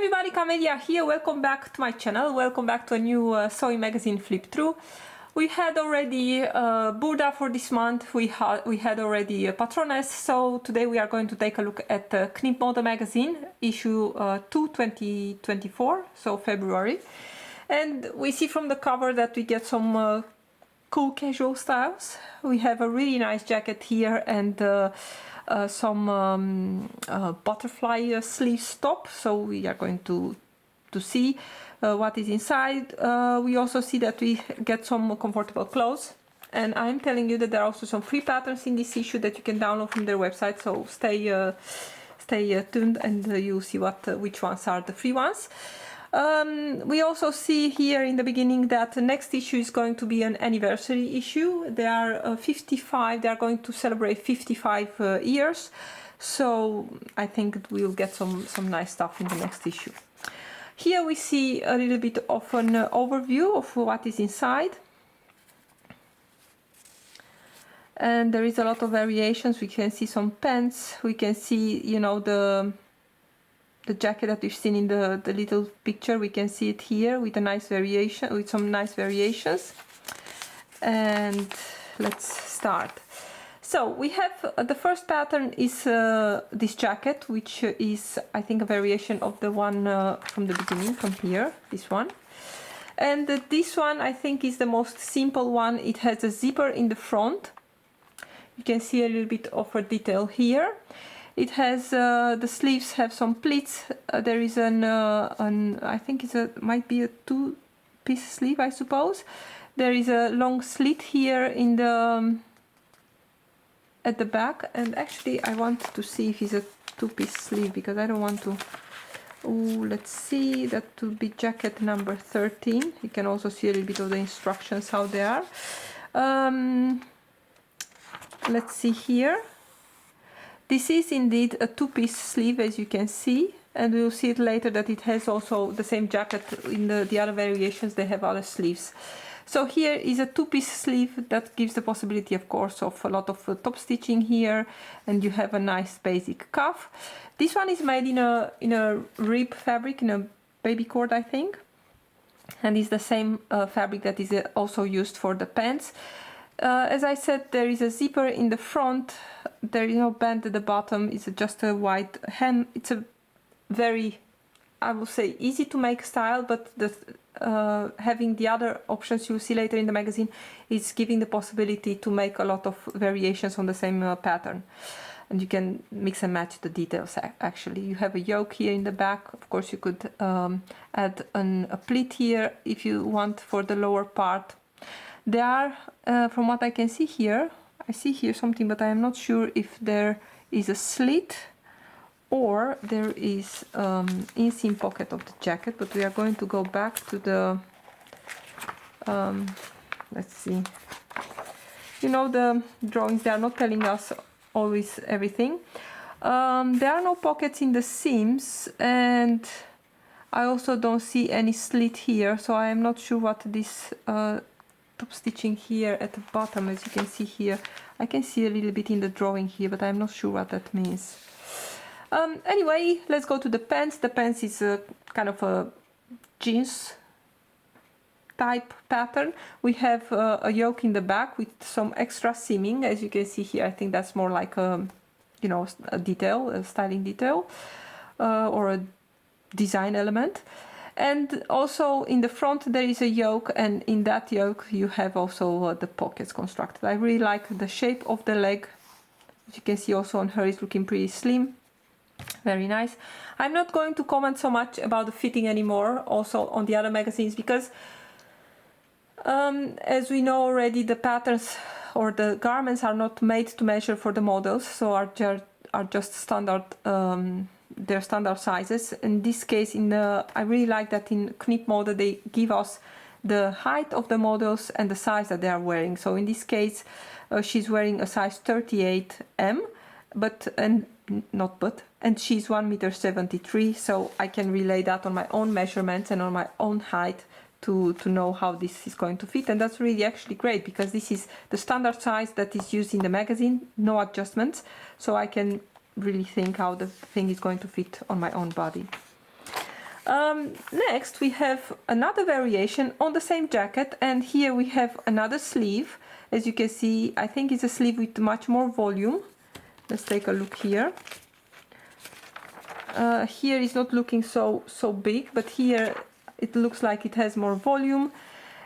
everybody, Camelia here. Welcome back to my channel. Welcome back to a new sewing magazine flip through. We had already Burda for this month. We had already Patroness. So today we are going to take a look at Knip Mode magazine, issue 2 2024, so February. And we see from the cover that we get some cool casual styles. We have a really nice jacket here and some butterfly sleeves top, so we are going to see what is inside. We also see that we get some comfortable clothes, and I'm telling you that there are also some free patterns in this issue that you can download from their website, so stay tuned and you'll see which ones are the free ones. We also see here in the beginning that the next issue is going to be an anniversary issue. They are 55, they are going to celebrate 55 years. So I think we'll get some nice stuff in the next issue. Here we see a little bit of an overview of what is inside. And there is a lot of variations. We can see some pants, we can see, you know, the jacket that we've seen in the little picture. We can see it here with a nice variation, with some nice variations. And let's start. So we have the first pattern is this jacket, which is, I think, a variation of the one from the beginning, from here, this one. And this one, I think, is the most simple one. It has a zipper in the front. You can see a little bit of a detail here. It has the sleeves have some pleats. There is I think might be a two-piece sleeve, I suppose. There is a long slit here in the at the back, and actually I want to see if it's a two-piece sleeve because I don't want to. Oh, let's see, that would be jacket number 13. You can also see a little bit of the instructions how they are. Let's see here. This is indeed a two-piece sleeve, as you can see, and we'll see it later that it has also the same jacket in the other variations. They have other sleeves. So here is a two-piece sleeve that gives the possibility, of course, of a lot of top stitching here, and you have a nice basic cuff. This one is made in a rib fabric, in a baby cord, I think, and is the same fabric that is also used for the pants. As I said, there is a zipper in the front. There is no band at the bottom. It's just a white hem. It's a very, I will say, easy to make style, but having the other options you'll see later in the magazine is giving the possibility to make a lot of variations on the same pattern. And you can mix and match the details. Actually, you have a yoke here in the back. Of course, you could add a pleat here if you want for the lower part. There are, from what I can see here, I see here something, but I am not sure if there is a slit or there is inseam pocket of the jacket, but we are going to go back to the, let's see, you know, the drawings, they are not telling us always everything. There are no pockets in the seams, and I also don't see any slit here, so I am not sure what this top stitching here at the bottom, as you can see here. I can see a little bit in the drawing here, but I'm not sure what that means. Anyway, let's go to the pants. The pants is a kind of a jeans type pattern. We have a yoke in the back with some extra seaming, as you can see here. I think that's more like a, you know, a detail, a styling detail, or a design element. And also in the front there is a yoke, and in that yoke you have also the pockets constructed. I really like the shape of the leg. As you can see, also on her is looking pretty slim. Very nice. I'm not going to comment so much about the fitting anymore, also on the other magazines, because as we know already, the patterns or the garments are not made to measure for the models, so are just standard, their standard sizes. In this case, I really like that in Knip Mode they give us the height of the models and the size that they are wearing. So in this case, she's wearing a size 38M, and she's 1.73 m, so I can relay that on my own measurements and on my own height to know how this is going to fit. And that's really actually great, because this is the standard size that is used in the magazine, no adjustments, so I can really think how the thing is going to fit on my own body. Next we have another variation on the same jacket, and here we have another sleeve. As you can see, I think it's a sleeve with much more volume. Let's take a look here. Here it's not looking so big, but here it looks like it has more volume.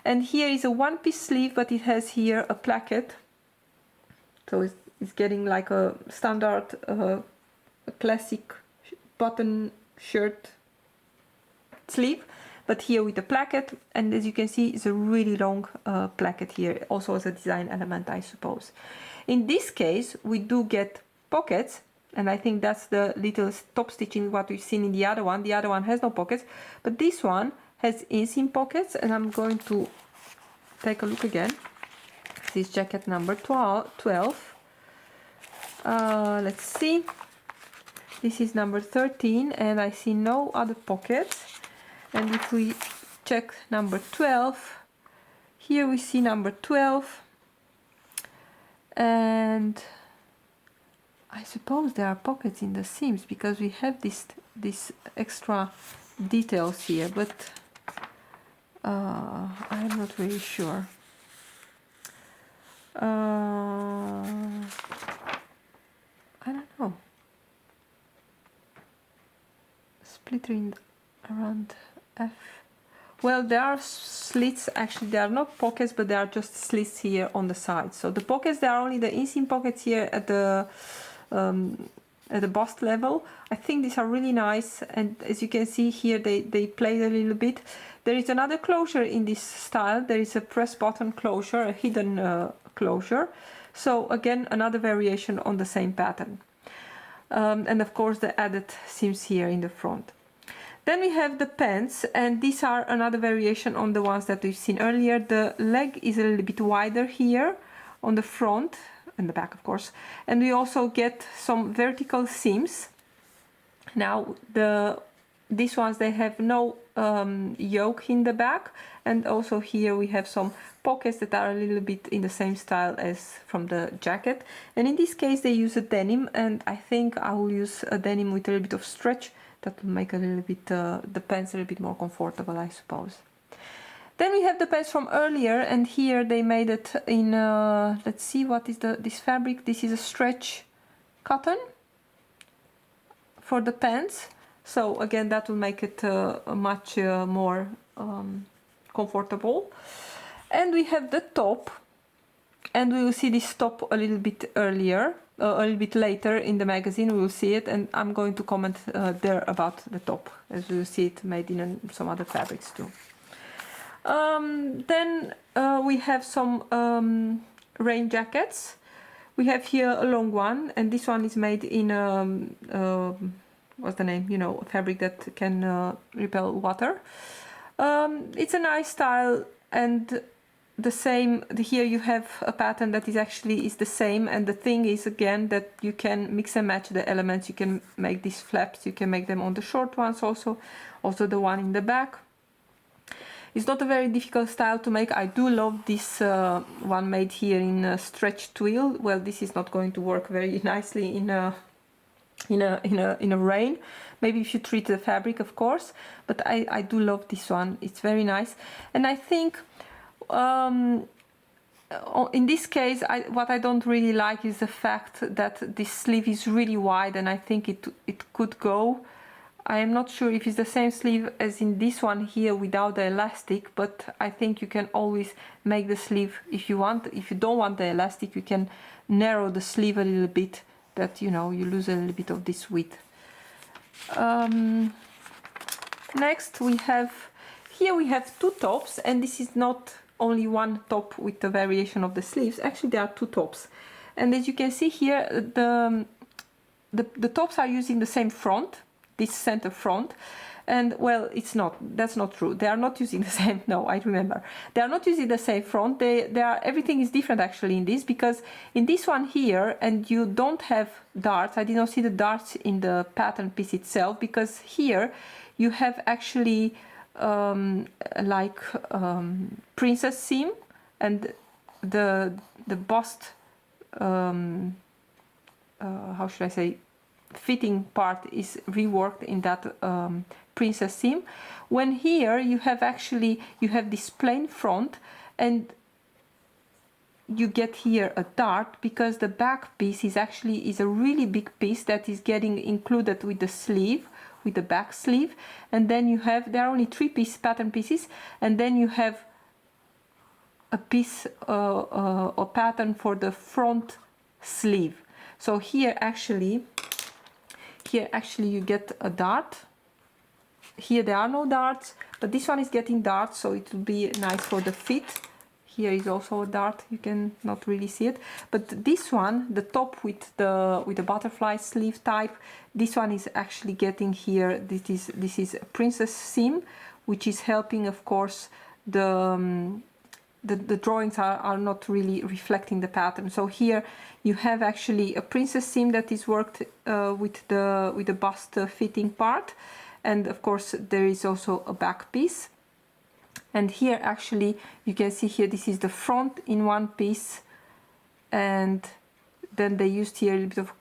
And here is a one-piece sleeve, but it has here a placket, so it's getting like a standard a classic button shirt sleeve, but here with a placket. And as you can see, it's a really long placket here, also as a design element, I suppose. In this case we do get pockets, and I think that's the little top stitching what we've seen in the other one. The other one has no pockets, but this one has inseam pockets, and I'm going to take a look again. This is jacket number 12. Let's see. This is number 13, and I see no other pockets. And if we check number 12, here we see number 12, and I suppose there are pockets in the seams because we have this extra details here, but I'm not really sure. I don't know. Splittering around F. Well, there are slits, actually there are not pockets, but there are just slits here on the side. So the pockets, there are only the inseam pockets here at the bust level. I think these are really nice, and as you can see here they played a little bit. There is another closure in this style. There is a press button closure, a hidden closure. So again, another variation on the same pattern. And of course the added seams here in the front. Then we have the pants, and these are another variation on the ones that we've seen earlier. The leg is a little bit wider here on the front and the back, of course, and we also get some vertical seams. Now these ones, they have no yoke in the back, and also here we have some pockets that are a little bit in the same style as from the jacket. And in this case they use a denim, and I think I will use a denim with a little bit of stretch. That will make a little bit the pants a little bit more comfortable, I suppose. Then we have the pants from earlier, and here they made it in let's see, what is this fabric. This is a stretch cotton for the pants, so again that will make it much more comfortable. And we have the top, and we will see this top a little bit earlier, a little bit later in the magazine. We will see it, and I'm going to comment there about the top, as we will see it made in some other fabrics too. Then we have some rain jackets. We have here a long one, and this one is made in what's the name, you know, a fabric that can repel water. It's a nice style, and the same here you have a pattern that is actually the same, and the thing is again that you can mix and match the elements. You can make these flaps, you can make them on the short ones also the one in the back. It's not a very difficult style to make. I do love this one made here in a stretch twill. Well, this is not going to work very nicely in a rain. Maybe if you treat the fabric, of course, but I do love this one. It's very nice, and I think in this case what I don't really like is the fact that this sleeve is really wide, and I think it could go. I am not sure if it's the same sleeve as in this one here without the elastic, but I think you can always make the sleeve if you want. If you don't want the elastic, you can narrow the sleeve a little bit, that you know you lose a little bit of this width. Next we have two tops, and this is not only one top with the variation of the sleeves. Actually there are two tops, and as you can see here the tops are using the same front, this center front, and well, that's not true. They are not using the same, no, I remember. They are not using the same front. Everything is different actually in this, because in this one here, and you don't have darts. I did not see the darts in the pattern piece itself, because here you have actually princess seam, and the bust how should I say, fitting part is reworked in that princess seam. When here you have actually, you have this plain front, and you get here a dart because the back piece is actually a really big piece that is getting included with the sleeve, with the back sleeve. And then you have, there are only 3 pattern pieces, and then you have a piece or pattern for the front sleeve. So here actually you get a dart. Here there are no darts, but this one is getting darts, so it will be nice for the fit. Here is also a dart, you can not really see it, but this one, the top with the butterfly sleeve type, this one is actually getting here. This is a princess seam, which is helping, of course, the drawings are not really reflecting the pattern. So here you have actually a princess seam that is worked with the bust fitting part, and of course there is also a back piece. And here actually you can see here, this is the front in one piece, and then they used here a little bit of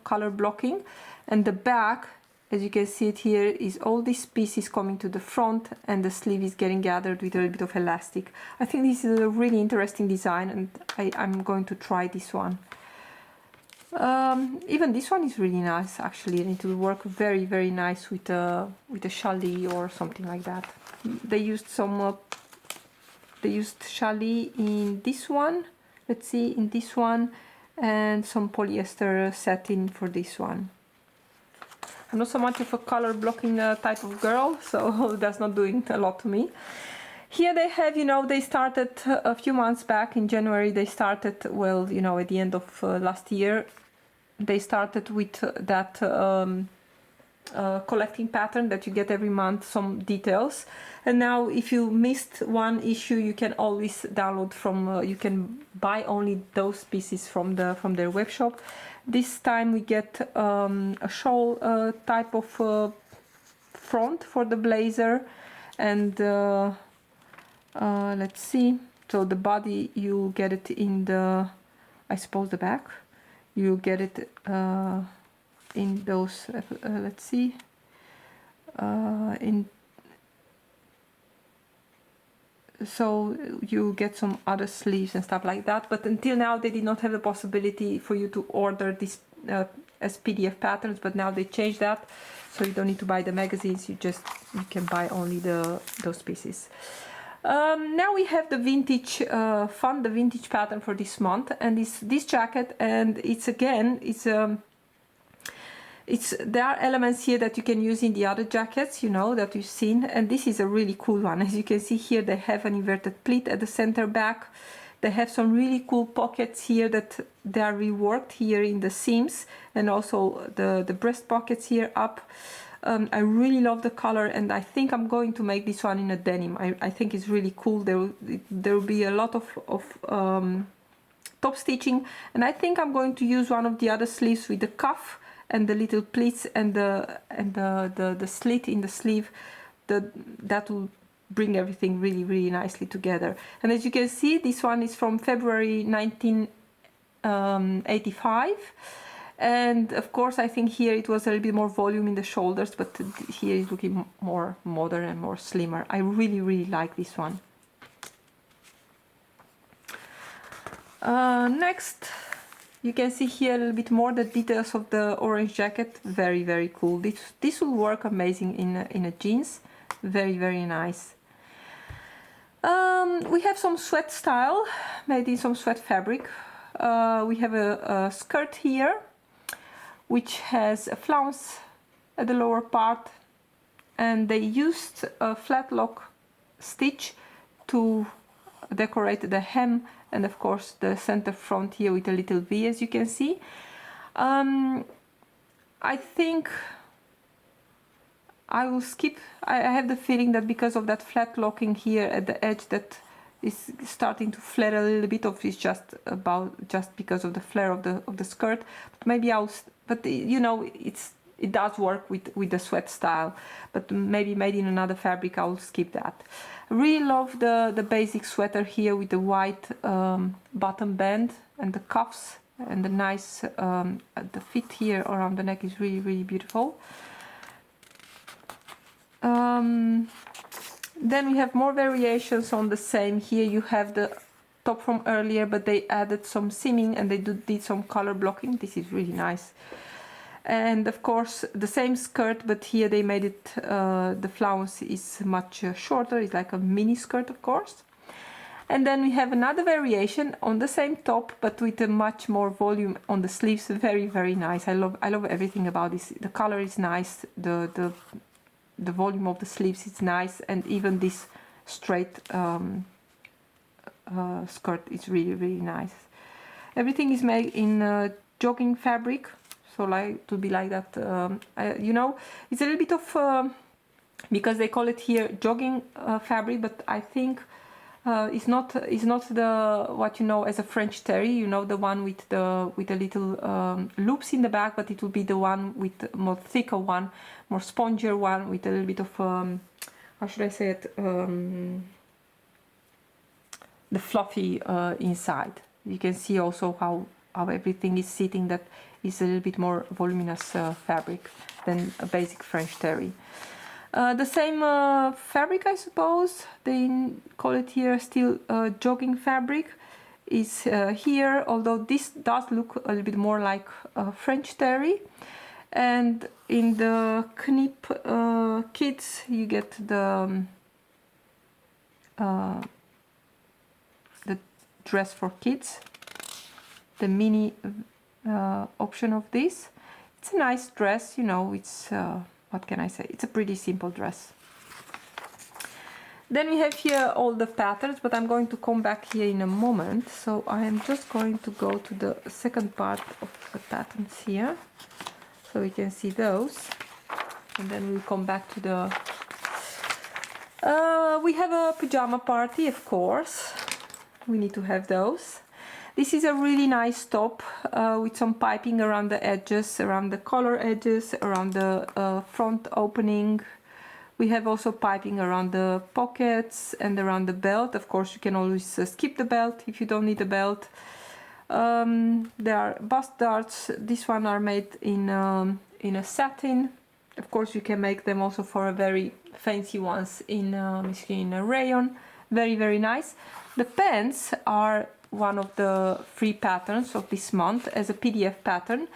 color blocking, and the back, as you can see it here, is all these pieces coming to the front, and the sleeve is getting gathered with a little bit of elastic. I think this is a really interesting design, and I'm going to try this one. Even this one is really nice actually, and it will work very, very nice with a challis or something like that. They used some challis in this one, let's see, in this one, and some polyester satin for this one. I'm not so much of a color blocking type of girl, so that's not doing a lot to me. Here they have, you know, they started a few months back in January. They started, well, you know, at the end of last year, they started with that collecting pattern that you get every month, some details. And now if you missed one issue, you can always download from, you can buy only those pieces from their web shop. This time we get a shawl type of front for the blazer, and let's see, so the body, you get it in the, I suppose the back, you get it in those, let's see, so you get some other sleeves and stuff like that, but until now they did not have the possibility for you to order this as PDF patterns, but now they changed that, so you don't need to buy the magazines, you can buy only those pieces. Now we have the vintage fun, the vintage pattern for this month, and this jacket, and there are elements here that you can use in the other jackets, you know, that you've seen, and this is a really cool one. As you can see here, they have an inverted pleat at the center back. They have some really cool pockets here that they are reworked here in the seams, and also the breast pockets here up. I really love the color, and I think I'm going to make this one in a denim. I think it's really cool. There will be a lot of top stitching, and I think I'm going to use one of the other sleeves with the cuff and the little pleats and the slit in the sleeve. That will bring everything really, really nicely together. And as you can see, this one is from February 1985. And of course, I think here it was a little bit more volume in the shoulders, but here it's looking more modern and more slimmer. I really, really like this one. Next, you can see here a little bit more the details of the orange jacket. Very, very cool. This will work amazing in a jeans. Very, very nice. We have some sweat style, made in some sweat fabric. We have a skirt here, which has a flounce at the lower part, and they used a flat lock stitch to decorate the hem, and of course the center front here with a little V, as you can see. I think I will skip. I have the feeling that because of that flat locking here at the edge, that is starting to flare a little bit, of it's just because of the flare of the skirt. But maybe but you know, it does work with the sweat style, but maybe made in another fabric, I will skip that. I really love the basic sweater here with the white bottom band and the cuffs and the nice the fit here around the neck is really, really beautiful. Then we have more variations on the same. Here you have the top from earlier, but they added some seaming and they did some color blocking. This is really nice. And of course the same skirt, but here they made it, the flounce is much shorter. It's like a mini skirt, of course. And then we have another variation on the same top, but with a much more volume on the sleeves. Very, very nice. I love everything about this. The color is nice, the volume of the sleeves is nice, and even this straight skirt is really, really nice. Everything is made in jogging fabric, so like to be like that. You know, it's a little bit of because they call it here jogging fabric, but I think it's not the what you know as a French terry, you know, the one with the little loops in the back, but it will be the one with more thicker one, more spongier one, with a little bit of how should I say it, the fluffy inside. You can see also how everything is sitting, that is a little bit more voluminous fabric than a basic French terry. The same fabric, I suppose, they call it here still jogging fabric, is here, although this does look a little bit more like French terry. And in the Knip kits you get the dress for kids, the mini option of this. It's a nice dress, you know, it's what can I say, it's a pretty simple dress. Then we have here all the patterns, but I'm going to come back here in a moment, so I am just going to go to the second part of the patterns here, so we can see those, and then we'll come back to the we have a pajama party, of course, we need to have those. This is a really nice top with some piping around the edges, around the collar edges, around the front opening. We have also piping around the pockets and around the belt. Of course, you can always skip the belt if you don't need a belt. There are bust darts. This one are made in a satin. Of course, you can make them also for a very fancy ones in a rayon. Very, very nice. The pants are one of the free patterns of this month as a PDF pattern.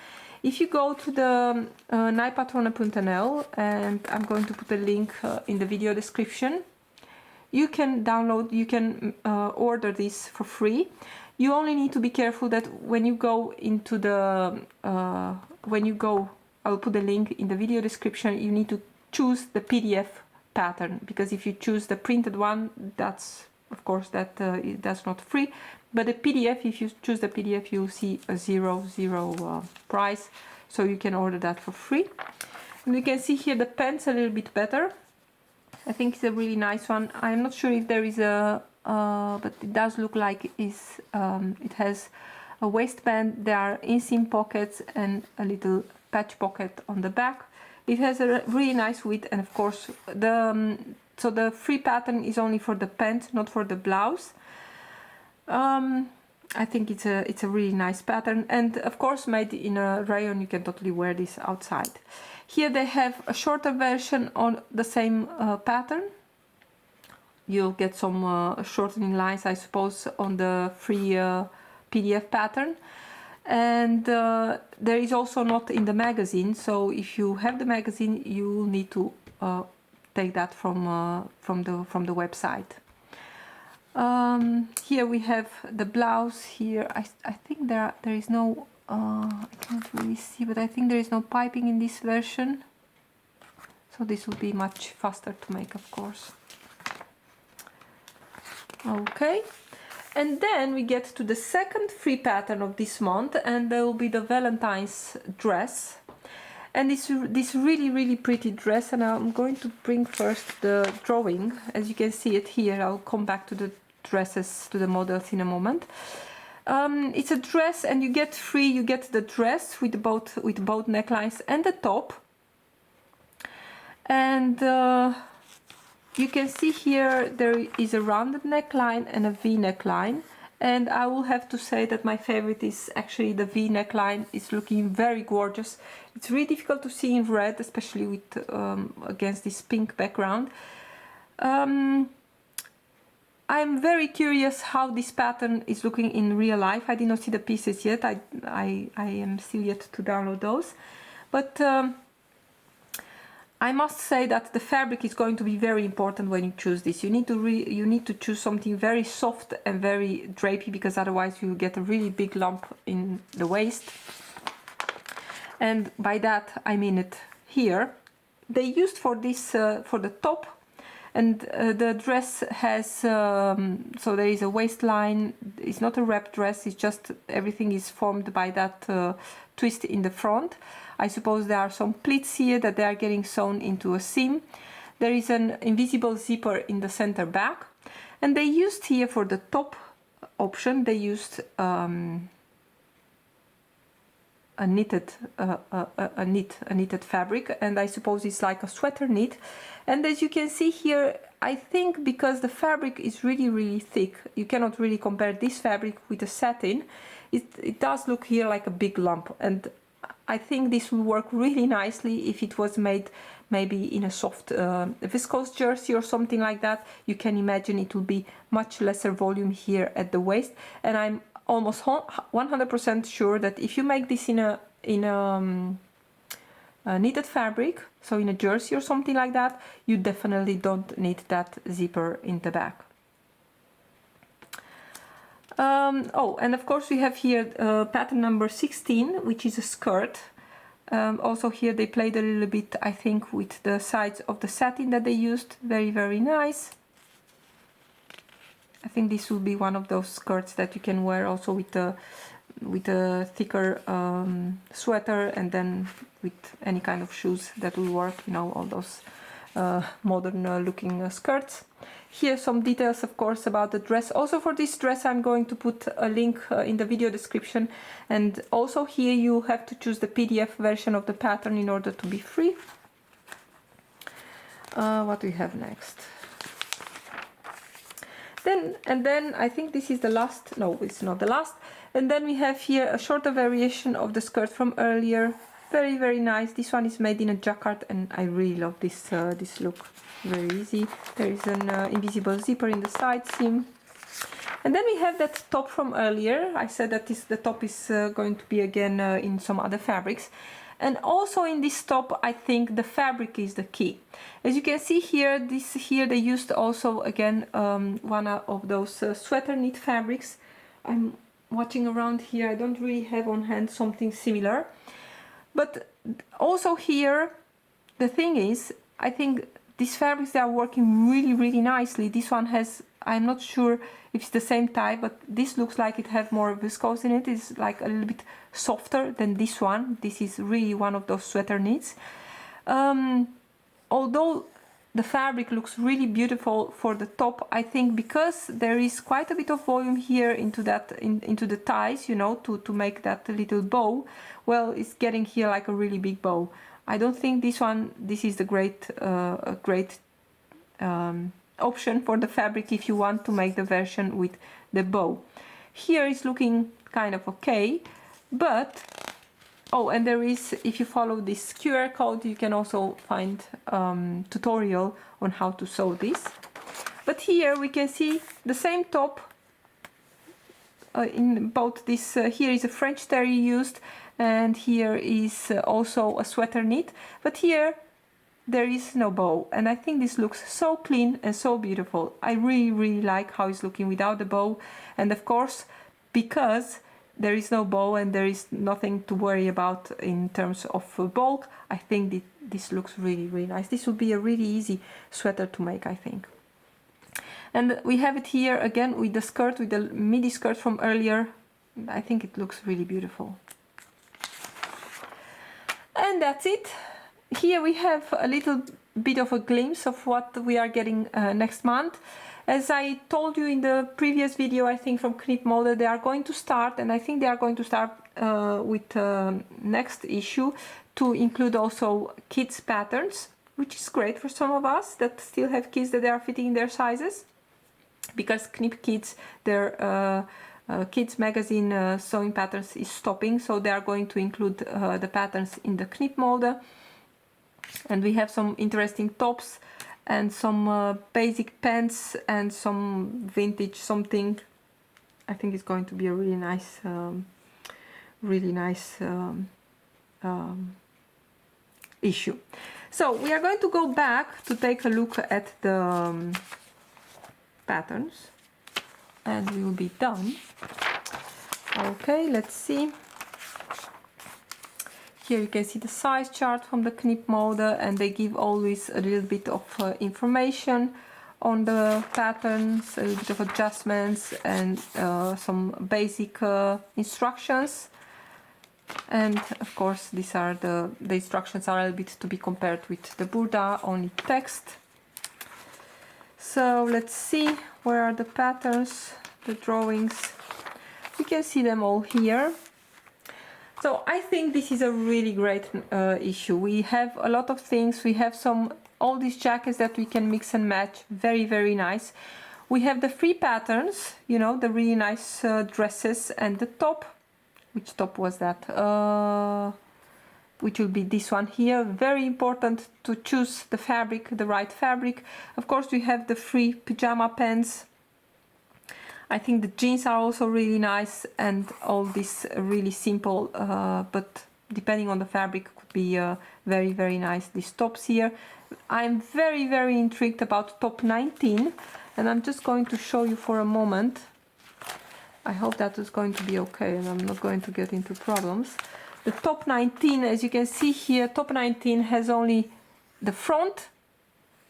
If you go to the Knipmode.nl, and I'm going to put a link in the video description, you can download, you can order this for free. You only need to be careful that when you go into the, I'll put the link in the video description, you need to choose the PDF pattern, because if you choose the printed one, that's, of course, that's not free. But the PDF, if you choose the PDF, you'll see a zero price, so you can order that for free. And you can see here the pants a little bit better. I think it's a really nice one. I'm not sure if there is a, but it does look like it has a waistband. There are inseam pockets and a little patch pocket on the back. It has a really nice width, and of course so the free pattern is only for the pant, not for the blouse. I think it's a really nice pattern, and of course made in a rayon. You can totally wear this outside. Here they have a shorter version on the same pattern. You'll get some shortening lines, I suppose, on the free PDF pattern. And there is also not in the magazine, so if you have the magazine, you will need to take that from the website. Here we have the blouse. Here I think there is no I can't really see, but I think there is no piping in this version, so this will be much faster to make, of course. Okay, and then we get to the second free pattern of this month, and there will be the Valentine's dress. And this really pretty dress, and I'm going to bring first the drawing. As you can see it here, I'll come back to the dresses, to the models in a moment. It's a dress, and you get the dress with both necklines and the top. And you can see here there is a rounded neckline and a V neckline, And I will have to say that my favorite is actually the V neckline. It's looking very gorgeous. It's really difficult to see in red, especially with against this pink background. I'm very curious how this pattern is looking in real life. I did not see the pieces yet. I am still yet to download those. But I must say that the fabric is going to be very important when you choose this. You need to choose something very soft and very drapey, because otherwise you get a really big lump in the waist. And by that I mean it here. They used for this for the top, and the dress has so there is a waistline. It's not a wrap dress, it's just everything is formed by that twist in the front. I suppose there are some pleats here that they are getting sewn into a seam. There is an invisible zipper in the center back, and they used here for the top option, they used a knitted fabric, and I suppose it's like a sweater knit. And as you can see here, I think because the fabric is really thick, you cannot really compare this fabric with a satin. It does look here like a big lump, and I think this will work really nicely if it was made maybe in a soft viscose jersey or something like that. You can imagine it will be much lesser volume here at the waist, and I'm almost 100% sure that if you make this in a knitted fabric, so in a jersey or something like that, you definitely don't need that zipper in the back. Oh, and of course we have here pattern number 16, which is a skirt. Also here they played a little bit, I think, with the sides of the satin that they used. Very nice. I think this will be one of those skirts that you can wear also with a thicker sweater, and then with any kind of shoes that will work, you know, all those modern looking skirts. Here some details, of course, about the dress. Also for this dress I'm going to put a link in the video description, and also here you have to choose the PDF version of the pattern in order to be free. What do we have next? Then I think this is the last. No, it's not the last. And then we have here a shorter variation of the skirt from earlier. Very nice. This one is made in a jacquard, and I really love this this look. Very easy. There is an invisible zipper in the side seam. And then we have that top from earlier. I said that the top is going to be again in some other fabrics. And also in this top, I think the fabric is the key. As you can see here, they used also again one of those sweater knit fabrics. I'm watching around here. I don't really have on hand something similar. But also here, the thing is, I think these fabrics, they are working really nicely. This one has, I'm not sure if it's the same type, but this looks like it has more viscose in it. It's like a little bit softer than this one. This is really one of those sweater knits. Although the fabric looks really beautiful for the top, I think because there is quite a bit of volume here into that into the ties, you know, to make that little bow, well, it's getting here like a really big bow. I don't think this is the great option for the fabric if you want to make the version with the bow. Here it's looking kind of okay, but oh, and there is, if you follow this QR code, you can also find tutorial on how to sew this. But here we can see the same top in both this. Here is a French terry used, and here is also a sweater knit. But here there is no bow, and I think this looks so clean and so beautiful. I really like how it's looking without the bow, and of course because there is no bow and there is nothing to worry about in terms of bulk, I think this looks really nice. This will be a really easy sweater to make, I think. And we have it here again with the skirt, with the midi skirt from earlier. I think it looks really beautiful. And that's it. Here we have a little bit of a glimpse of what we are getting next month. As I told you in the previous video, I think from Knip Mode, they are going to start, and I think they are going to start with next issue to include also kids patterns, which is great for some of us that still have kids that they are fitting in their sizes, because Knip Kids, their kids magazine sewing patterns is stopping, so they are going to include the patterns in the Knip Mode. And we have some interesting tops and some basic pants and some vintage something. I think it's going to be a really nice issue. So we are going to go back to take a look at the patterns and we will be done. Okay, let's see. Here you can see the size chart from the Knip Mode, and they give always a little bit of information on the patterns, a little bit of adjustments, and some basic instructions. And of course, these are the instructions are a little bit to be compared with the Burda, only text. So let's see, where are the patterns, the drawings. You can see them all here. So I think this is a really great issue. We have a lot of things. We have all these jackets that we can mix and match. Very, very nice. We have the free patterns, you know, the really nice dresses, and the top. Which top was that? Which will be this one here. Very important to choose the fabric, the right fabric. Of course, we have the free pajama pants. I think the jeans are also really nice, and all this really simple, but depending on the fabric, could be very, very nice. These tops here. I'm very, very intrigued about top 19, and I'm just going to show you for a moment. I hope that is going to be okay and I'm not going to get into problems. The top 19, as you can see here, top 19 has only the front.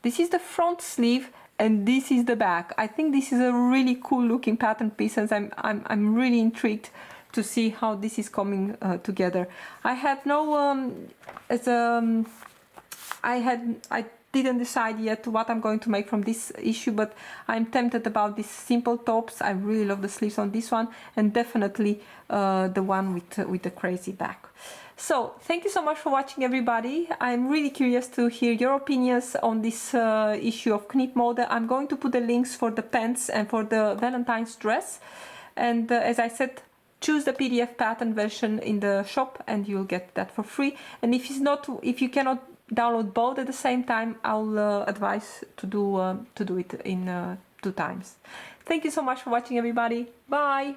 This is the front sleeve, and this is the back. I think this is a really cool looking pattern piece, and I'm really intrigued to see how this is coming together. I had no I didn't decide yet what I'm going to make from this issue, but I'm tempted about these simple tops. I really love the sleeves on this one, and definitely the one with the crazy back. So thank you so much for watching, everybody. I'm really curious to hear your opinions on this issue of Knip Mode. I'm going to put the links for the pants and for the Valentine's dress, and as I said, choose the PDF pattern version in the shop and you'll get that for free. And if you cannot download both at the same time, I'll advise to do it in 2 times. Thank you so much for watching, everybody. Bye.